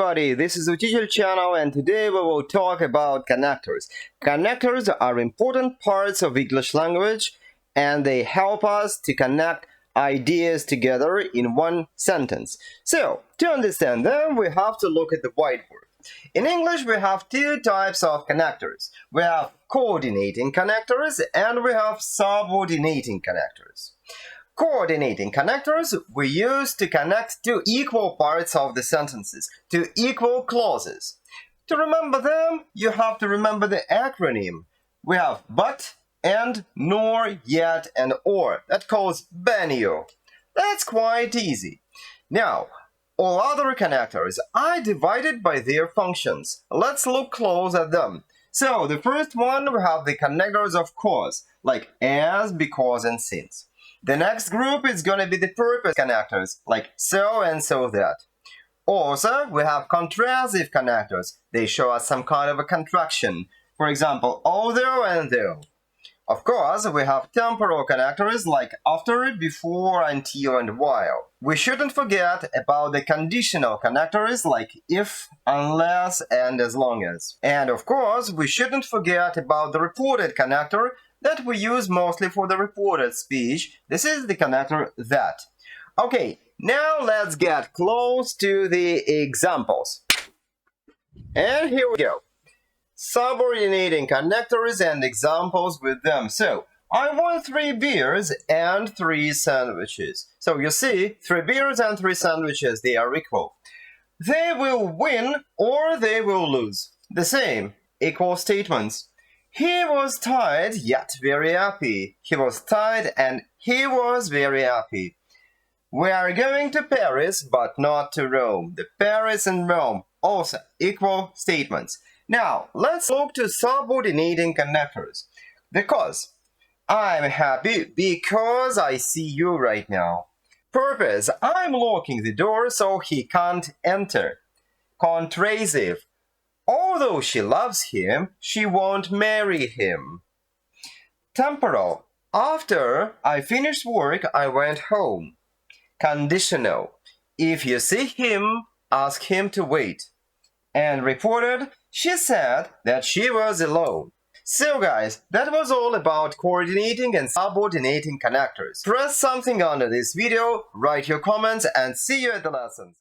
everybody, this is Uteachel channel and today we will talk about connectors. Connectors are important parts of English language and they help us to connect ideas together in one sentence. So, to understand them, we have to look at the whiteboard. In English, we have two types of connectors. We have coordinating connectors and we have subordinating connectors. Coordinating connectors we use to connect two equal parts of the sentences, to equal clauses. To remember them, you have to remember the acronym. We have but, and, nor, yet, and or. That calls BENIO. That's quite easy. Now, all other connectors are divided by their functions. Let's look close at them. So, the first one, we have the connectors of cause, like as, because, and since. The next group is going to be the purpose connectors, like so and so that. Also, we have contrasive connectors. They show us some kind of a contraction. For example, although and though. Of course, we have temporal connectors like after, before, until, and while. We shouldn't forget about the conditional connectors like if, unless, and as long as. And of course, we shouldn't forget about the reported connector that we use mostly for the reported speech. This is the connector that. Okay, now let's get close to the examples. And here we go. Subordinating connectors and examples with them. So, I want 3 beers and 3 sandwiches. So you see, 3 beers and 3 sandwiches, they are equal. They will win or they will lose. The same, equal statements. He was tired yet very happy. He was tired and he was very happy. We are going to Paris but not to Rome. The Paris and Rome also equal statements. Now, let's look to subordinating connectors. Because I'm happy because I see you right now. Purpose, I'm locking the door so he can't enter. Contrasive, although she loves him, she won't marry him. Temporal, after I finished work, I went home. Conditional, if you see him, ask him to wait. And reported, she said that she was alone. So guys, that was all about coordinating and subordinating connectors. Press something under this video, write your comments, and see you at the lessons.